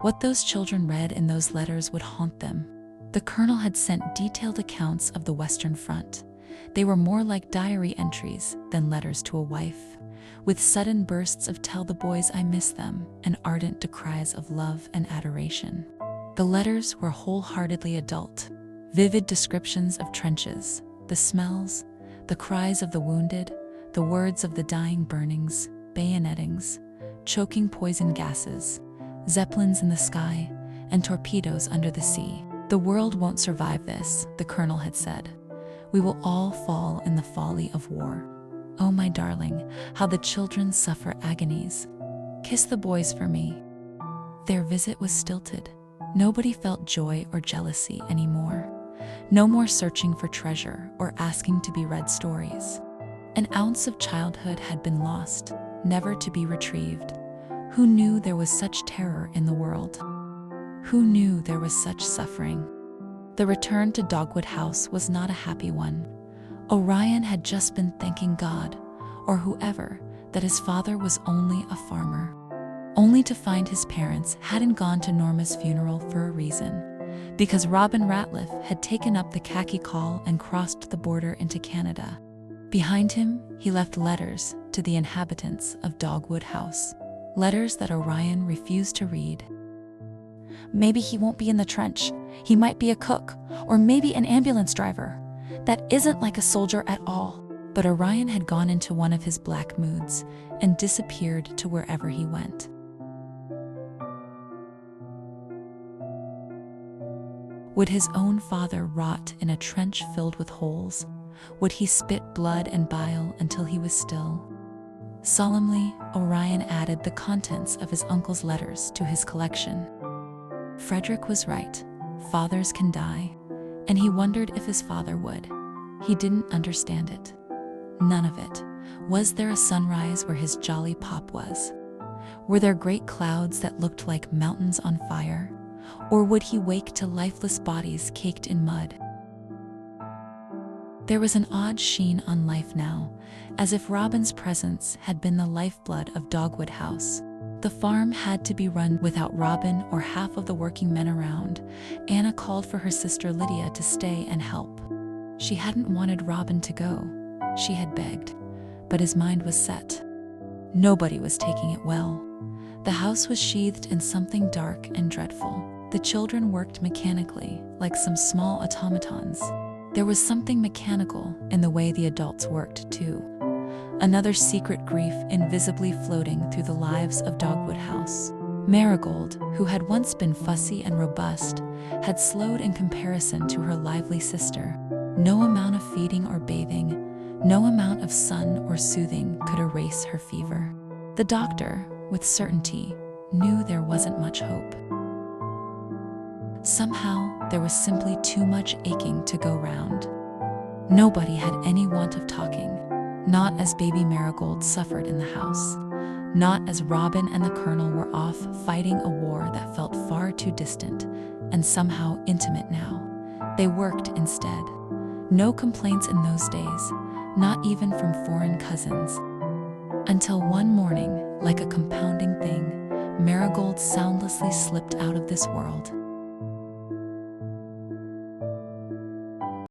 What those children read in those letters would haunt them. The colonel had sent detailed accounts of the Western Front. They were more like diary entries than letters to a wife, with sudden bursts of "tell the boys I miss them" and ardent decries of love and adoration. The letters were wholeheartedly adult, vivid descriptions of trenches, the smells, the cries of the wounded, the words of the dying burnings, bayonettings, choking poison gases, zeppelins in the sky, and torpedoes under the sea. "The world won't survive this," the colonel had said. "We will all fall in the folly of war. Oh, my darling, how the children suffer agonies. Kiss the boys for me." Their visit was stilted. Nobody felt joy or jealousy anymore. No more searching for treasure or asking to be read stories. An ounce of childhood had been lost, never to be retrieved. Who knew there was such terror in the world? Who knew there was such suffering? The return to Dogwood House was not a happy one. Orion had just been thanking God, or whoever, that his father was only a farmer. Only to find his parents hadn't gone to Norma's funeral for a reason. Because Robin Ratliff had taken up the khaki call and crossed the border into Canada. Behind him, he left letters to the inhabitants of Dogwood House. Letters that Orion refused to read. "Maybe he won't be in the trench. He might be a cook, or maybe an ambulance driver. That isn't like a soldier at all." But Orion had gone into one of his black moods and disappeared to wherever he went. Would his own father rot in a trench filled with holes? Would he spit blood and bile until he was still? Solemnly, Orion added the contents of his uncle's letters to his collection. Frederick was right. Fathers can die. And he wondered if his father would. He didn't understand it. None of it. Was there a sunrise where his jolly pop was? Were there great clouds that looked like mountains on fire? Or would he wake to lifeless bodies caked in mud? There was an odd sheen on life now, as if Robin's presence had been the lifeblood of Dogwood House. The farm had to be run without Robin or half of the working men around. Anna called for her sister Lydia to stay and help. She hadn't wanted Robin to go. She had begged, but his mind was set. Nobody was taking it well. The house was sheathed in something dark and dreadful. The children worked mechanically, like some small automatons. There was something mechanical in the way the adults worked, too. Another secret grief invisibly floating through the lives of Dogwood House. Marigold, who had once been fussy and robust, had slowed in comparison to her lively sister. No amount of feeding or bathing, no amount of sun or soothing could erase her fever. The doctor, with certainty, knew there wasn't much hope. Somehow, there was simply too much aching to go round. Nobody had any want of talking, not as baby Marigold suffered in the house, not as Robin and the colonel were off fighting a war that felt far too distant and somehow intimate now. They worked instead. No complaints in those days, not even from foreign cousins. Until one morning, like a compounding thing, Marigold soundlessly slipped out of this world.